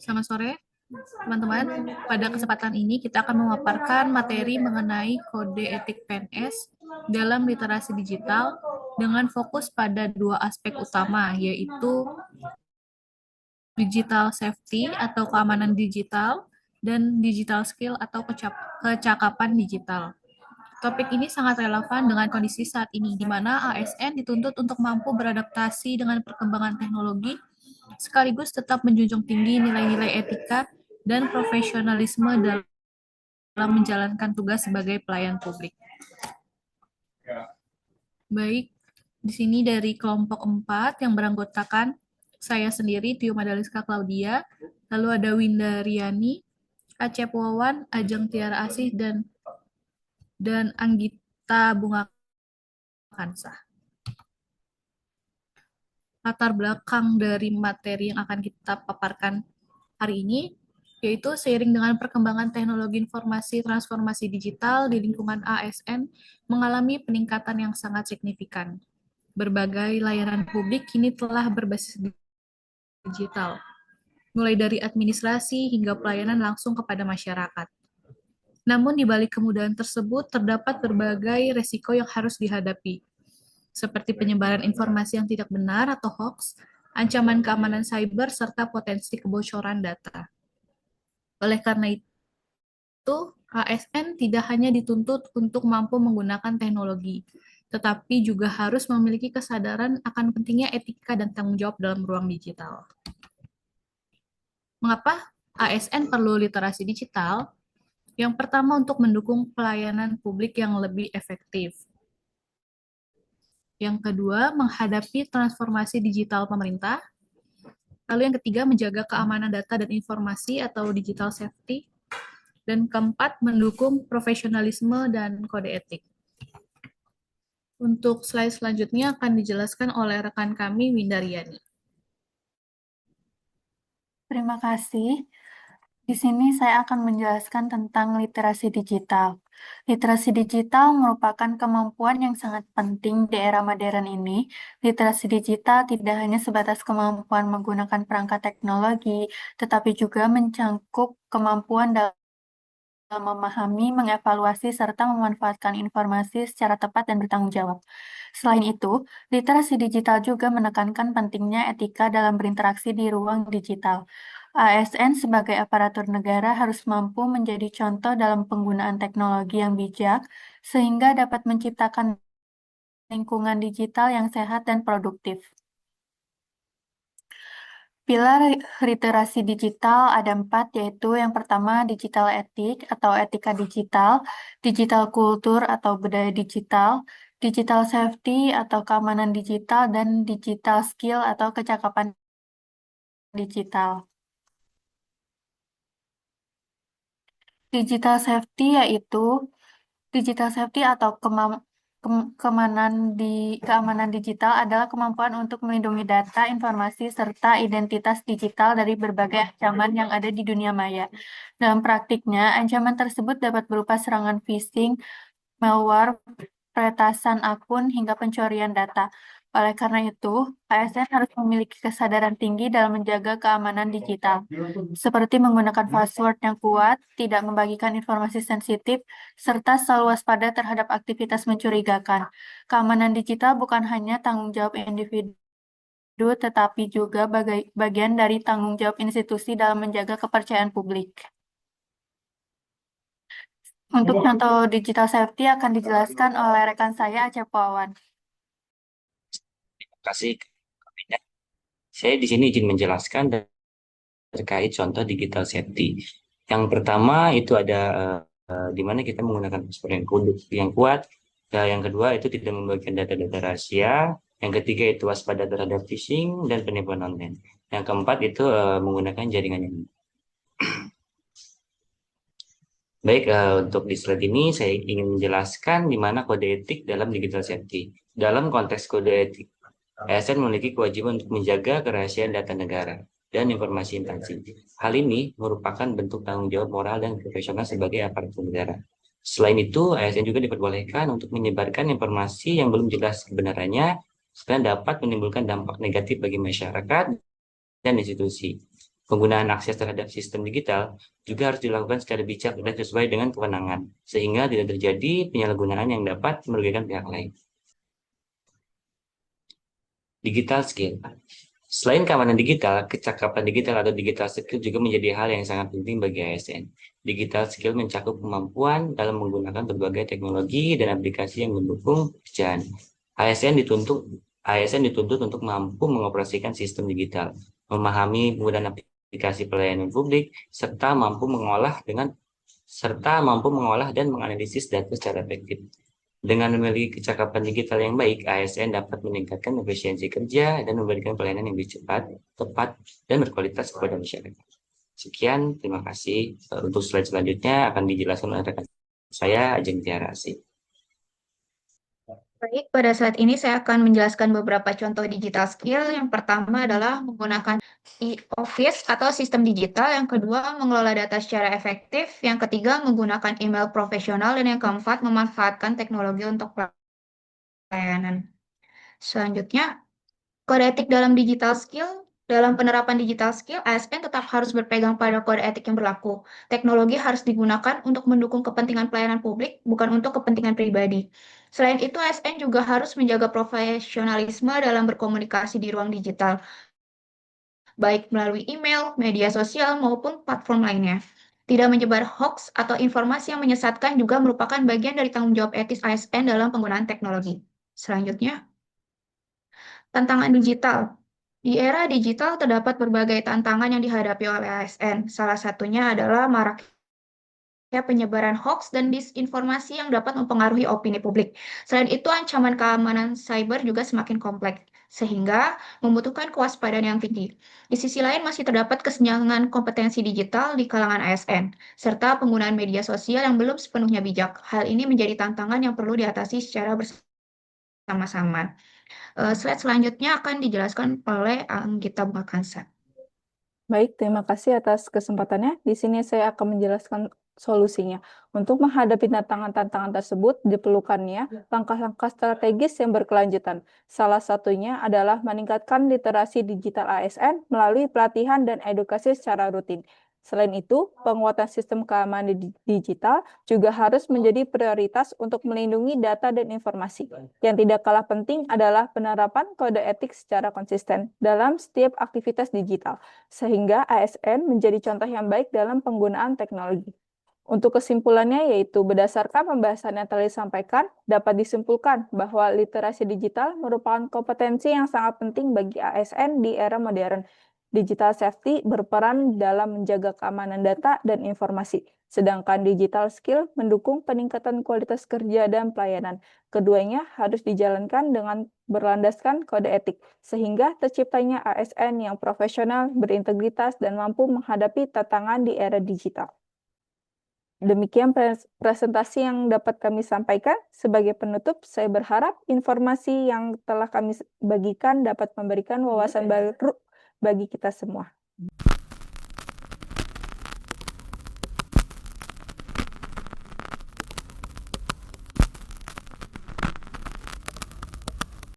Selamat sore, teman-teman. Pada kesempatan ini kita akan memaparkan materi mengenai kode etik PNS dalam literasi digital dengan fokus pada dua aspek utama, yaitu digital safety atau keamanan digital dan digital skill atau kecakapan digital. Topik ini sangat relevan dengan kondisi saat ini, di mana ASN dituntut untuk mampu beradaptasi dengan perkembangan teknologi, sekaligus tetap menjunjung tinggi nilai-nilai etika dan profesionalisme dalam menjalankan tugas sebagai pelayan publik. Baik, di sini dari kelompok 4 yang beranggotakan saya sendiri, Tio Madaliska Claudia, lalu ada Winda Riani, Acep Wawan, Ajeng Tiara Asih, dan Anggita Bunga Kansah. Latar belakang dari materi yang akan kita paparkan hari ini, yaitu seiring dengan perkembangan teknologi informasi transformasi digital di lingkungan ASN mengalami peningkatan yang sangat signifikan. Berbagai layanan publik kini telah berbasis digital, mulai dari administrasi hingga pelayanan langsung kepada masyarakat. Namun di balik kemudahan tersebut terdapat berbagai resiko yang harus dihadapi, seperti penyebaran informasi yang tidak benar atau hoax, ancaman keamanan cyber, serta potensi kebocoran data. Oleh karena itu, ASN tidak hanya dituntut untuk mampu menggunakan teknologi, tetapi juga harus memiliki kesadaran akan pentingnya etika dan tanggung jawab dalam ruang digital. Mengapa ASN perlu literasi digital? Yang pertama, untuk mendukung pelayanan publik yang lebih efektif. Yang kedua, menghadapi transformasi digital pemerintah. Lalu yang ketiga, menjaga keamanan data dan informasi atau digital safety. Dan keempat, mendukung profesionalisme dan kode etik. Untuk slide selanjutnya akan dijelaskan oleh rekan kami, Winda Riani. Terima kasih. Di sini saya akan menjelaskan tentang literasi digital. Literasi digital merupakan kemampuan yang sangat penting di era modern ini. Literasi digital tidak hanya sebatas kemampuan menggunakan perangkat teknologi, tetapi juga mencangkup kemampuan dalam memahami, mengevaluasi, serta memanfaatkan informasi secara tepat dan bertanggung jawab. Selain itu, literasi digital juga menekankan pentingnya etika dalam berinteraksi di ruang digital. ASN sebagai aparatur negara harus mampu menjadi contoh dalam penggunaan teknologi yang bijak, sehingga dapat menciptakan lingkungan digital yang sehat dan produktif. Pilar literasi digital ada 4, yaitu yang pertama digital etik atau etika digital, digital kultur atau budaya digital, digital safety atau keamanan digital, dan digital skill atau kecakapan digital. Digital safety yaitu digital safety atau keamanan digital adalah kemampuan untuk melindungi data, informasi, serta identitas digital dari berbagai ancaman yang ada di dunia maya. Dalam praktiknya, ancaman tersebut dapat berupa serangan phishing, malware, peretasan akun, hingga pencurian data. Oleh karena itu, ASN harus memiliki kesadaran tinggi dalam menjaga keamanan digital, seperti menggunakan password yang kuat, tidak membagikan informasi sensitif, serta selalu waspada terhadap aktivitas mencurigakan. Keamanan digital bukan hanya tanggung jawab individu, tetapi juga bagian dari tanggung jawab institusi dalam menjaga kepercayaan publik. Untuk contoh digital safety akan dijelaskan oleh rekan saya, Acep Wawan. Terima kasih. Saya di sini izin menjelaskan terkait contoh digital safety. Yang pertama itu ada di mana kita menggunakan password yang kuat. Dan yang kedua itu tidak membagikan data-data rahasia. Yang ketiga itu waspada terhadap phishing dan penipuan online. Yang keempat itu menggunakan jaringan yang baik. Untuk di slide ini saya ingin menjelaskan di mana kode etik dalam digital safety. Dalam konteks kode etik, ASN memiliki kewajiban untuk menjaga kerahasiaan data negara dan informasi instansi. Hal ini merupakan bentuk tanggung jawab moral dan profesional sebagai aparatur negara. Selain itu, ASN juga diperbolehkan untuk menyebarkan informasi yang belum jelas kebenarannya, sehingga dapat menimbulkan dampak negatif bagi masyarakat dan institusi. Penggunaan akses terhadap sistem digital juga harus dilakukan secara bijak dan sesuai dengan kewenangan, sehingga tidak terjadi penyalahgunaan yang dapat merugikan pihak lain. Digital skill. Selain keamanan digital, kecakapan digital atau digital skill juga menjadi hal yang sangat penting bagi ASN. Digital skill mencakup kemampuan dalam menggunakan berbagai teknologi dan aplikasi yang mendukung pekerjaan. ASN dituntut untuk mampu mengoperasikan sistem digital, memahami penggunaan aplikasi pelayanan publik, serta mampu mengolah dan menganalisis data secara efektif. Dengan memiliki kecakapan digital yang baik, ASN dapat meningkatkan efisiensi kerja dan memberikan pelayanan yang lebih cepat, tepat, dan berkualitas kepada masyarakat. Sekian, terima kasih. Untuk slide selanjutnya akan dijelaskan oleh rekan saya, Ajeng Tiara Asih. Baik, pada saat ini saya akan menjelaskan beberapa contoh digital skill. Yang pertama adalah menggunakan e-office atau sistem digital. Yang kedua, mengelola data secara efektif. Yang ketiga, menggunakan email profesional. Dan yang keempat, memanfaatkan teknologi untuk pelayanan. Selanjutnya, kode etik dalam digital skill. Dalam penerapan digital skill, ASN tetap harus berpegang pada kode etik yang berlaku. Teknologi harus digunakan untuk mendukung kepentingan pelayanan publik, bukan untuk kepentingan pribadi. Selain itu, ASN juga harus menjaga profesionalisme dalam berkomunikasi di ruang digital, baik melalui email, media sosial, maupun platform lainnya. Tidak menyebar hoax atau informasi yang menyesatkan juga merupakan bagian dari tanggung jawab etis ASN dalam penggunaan teknologi. Selanjutnya, tantangan digital. Di era digital terdapat berbagai tantangan yang dihadapi oleh ASN. Salah satunya adalah maraknya penyebaran hoax dan disinformasi yang dapat mempengaruhi opini publik. Selain itu, ancaman keamanan cyber juga semakin kompleks, sehingga membutuhkan kewaspadaan yang tinggi. Di sisi lain, masih terdapat kesenjangan kompetensi digital di kalangan ASN, serta penggunaan media sosial yang belum sepenuhnya bijak. Hal ini menjadi tantangan yang perlu diatasi secara bersama-sama. Slide selanjutnya akan dijelaskan oleh Anggita Bungakansa. Baik, terima kasih atas kesempatannya. Di sini saya akan menjelaskan solusinya. Untuk menghadapi tantangan-tantangan tersebut, diperlukannya langkah-langkah strategis yang berkelanjutan. Salah satunya adalah meningkatkan literasi digital ASN melalui pelatihan dan edukasi secara rutin. Selain itu, penguatan sistem keamanan digital juga harus menjadi prioritas untuk melindungi data dan informasi. Yang tidak kalah penting adalah penerapan kode etik secara konsisten dalam setiap aktivitas digital, sehingga ASN menjadi contoh yang baik dalam penggunaan teknologi. Untuk kesimpulannya, yaitu berdasarkan pembahasan yang telah disampaikan, dapat disimpulkan bahwa literasi digital merupakan kompetensi yang sangat penting bagi ASN di era modern. Digital safety berperan dalam menjaga keamanan data dan informasi, sedangkan digital skill mendukung peningkatan kualitas kerja dan pelayanan. Keduanya harus dijalankan dengan berlandaskan kode etik, sehingga terciptanya ASN yang profesional, berintegritas, dan mampu menghadapi tantangan di era digital. Demikian presentasi yang dapat kami sampaikan. Sebagai penutup, saya berharap informasi yang telah kami bagikan dapat memberikan wawasan baru bagi kita semua.